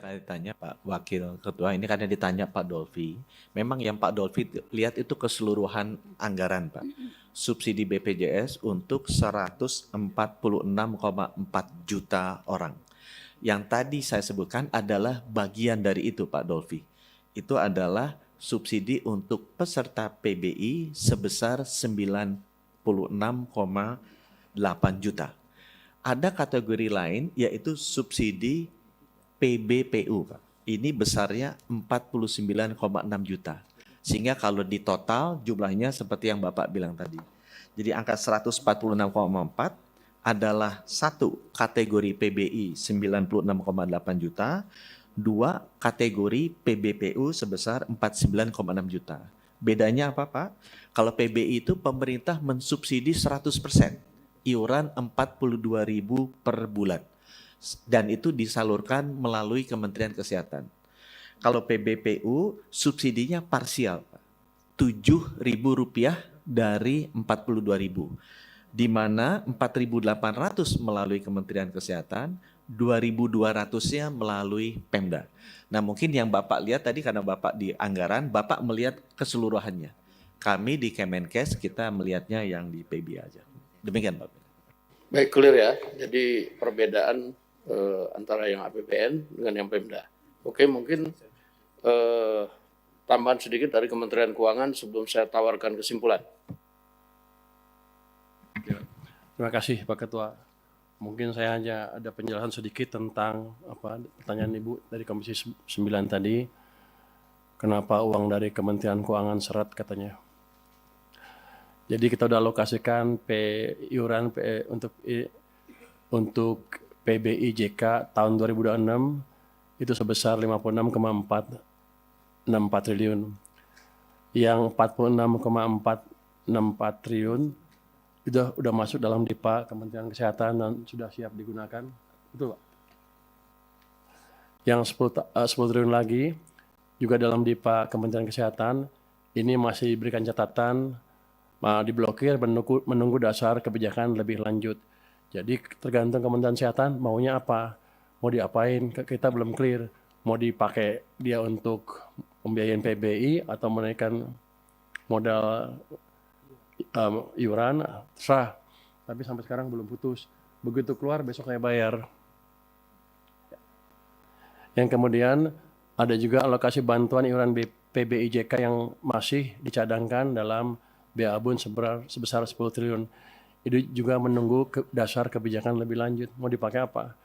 kaitannya Pak Wakil Ketua ini karena ditanya Pak Dolfi. Memang yang Pak Dolfi lihat itu keseluruhan anggaran Pak. Subsidi BPJS untuk 146,4 juta orang. Yang tadi saya sebutkan adalah bagian dari itu Pak Dolfi. Itu adalah subsidi untuk peserta PBI sebesar 96,8 juta. Ada kategori lain yaitu subsidi PBPU, Pak. Ini besarnya 49,6 juta. Sehingga kalau di total jumlahnya seperti yang Bapak bilang tadi. Jadi angka 146,4 adalah satu kategori PBI 96,8 juta, dua kategori PBPU sebesar 49,6 juta. Bedanya apa Pak? Kalau PBI itu pemerintah mensubsidi 100%, iuran 42.000 per bulan. Dan itu disalurkan melalui Kementerian Kesehatan. Kalau PBPU subsidinya parsial, Rp7.000 dari 42.000, di mana 4.800 melalui Kementerian Kesehatan, 2.200-nya melalui Pemda. Nah mungkin yang Bapak lihat tadi karena Bapak di anggaran, Bapak melihat keseluruhannya. Kami di Kemenkes kita melihatnya yang di PB aja. Demikian Pak. Baik, clear ya. Jadi perbedaan antara yang APBN dengan yang Pemda. Oke, mungkin tambahan sedikit dari Kementerian Keuangan sebelum saya tawarkan kesimpulan. Terima kasih Pak Ketua. Mungkin saya hanya ada penjelasan sedikit tentang pertanyaan Ibu dari Komisi 9 tadi. Kenapa uang dari Kementerian Keuangan seret katanya. Jadi kita sudah alokasikan iuran untuk PBI JK tahun 2026 itu sebesar 56,464 triliun. Yang 46,464 triliun itu sudah masuk dalam DIPA Kementerian Kesehatan dan sudah siap digunakan. Betul Pak? Yang 10 triliun lagi juga dalam DIPA Kementerian Kesehatan ini masih diberikan catatan diblokir menunggu dasar kebijakan lebih lanjut. Jadi tergantung Kementerian Kesehatan maunya apa, mau diapain, kita belum clear. Mau dipakai dia untuk pembiayaan PBI atau menaikkan modal iuran, terserah. Tapi sampai sekarang belum putus. Begitu keluar besok saya bayar. Yang kemudian ada juga alokasi bantuan iuran PBI JK yang masih dicadangkan dalam BABUN sebesar 10 triliun. Itu juga menunggu dasar kebijakan lebih lanjut. Mau dipakai apa?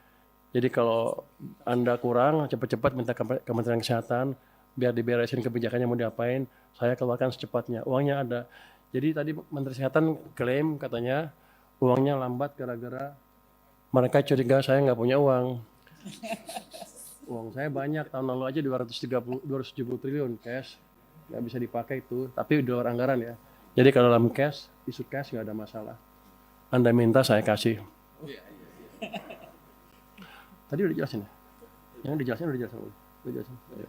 Jadi kalau Anda kurang, cepat-cepat minta ke Kementerian Kesehatan, biar diberesin kebijakannya mau diapain, saya keluarkan secepatnya. Uangnya ada. Jadi tadi Menteri Kesehatan klaim katanya uangnya lambat gara-gara mereka curiga saya nggak punya uang. Uang saya banyak, tahun lalu aja 270 triliun cash. Nggak bisa dipakai itu, tapi di luar anggaran ya. Jadi kalau dalam cash, isu cash nggak ada masalah. Anda minta saya kasih. Tadi udah dijelasin ya? Yang dijelasin udah dijelasin. Ya.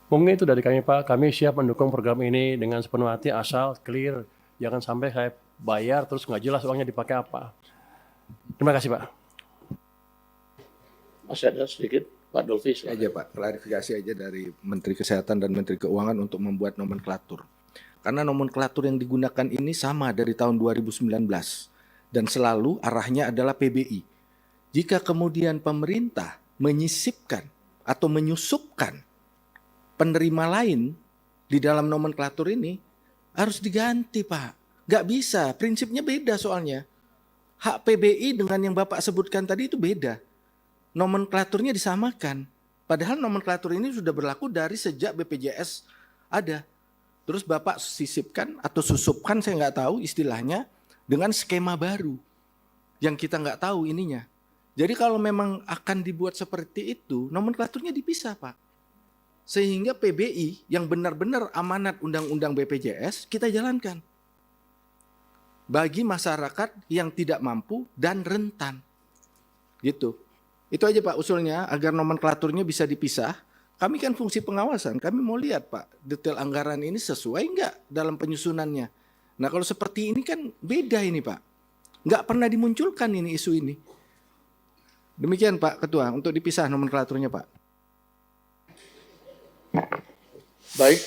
Mungkin itu dari kami Pak. Kami siap mendukung program ini dengan sepenuh hati asal clear. Jangan sampai saya bayar terus nggak jelas uangnya dipakai apa. Terima kasih Pak. Masih ada sedikit Pak Dolfi. Aja Pak, klarifikasi aja dari Menteri Kesehatan dan Menteri Keuangan untuk membuat nomenklatur. Karena nomenklatur yang digunakan ini sama dari tahun 2019 dan selalu arahnya adalah PBI. Jika kemudian pemerintah menyisipkan atau menyusupkan penerima lain di dalam nomenklatur ini, harus diganti Pak. Nggak bisa, prinsipnya beda soalnya. Hak PBI dengan yang Bapak sebutkan tadi itu beda. Nomenklaturnya disamakan. Padahal nomenklatur ini sudah berlaku dari sejak BPJS ada. Terus Bapak sisipkan atau susupkan, saya nggak tahu istilahnya, dengan skema baru yang kita nggak tahu ininya. Jadi kalau memang akan dibuat seperti itu, nomenklaturnya dipisah Pak. Sehingga PBI yang benar-benar amanat undang-undang BPJS kita jalankan. Bagi masyarakat yang tidak mampu dan rentan. Gitu. Itu aja Pak usulnya, agar nomenklaturnya bisa dipisah. Kami kan fungsi pengawasan, kami mau lihat Pak, detail anggaran ini sesuai enggak dalam penyusunannya. Nah kalau seperti ini kan beda ini Pak. Enggak pernah dimunculkan ini isu ini. Demikian Pak Ketua, untuk dipisah nomenklaturnya Pak. Baik,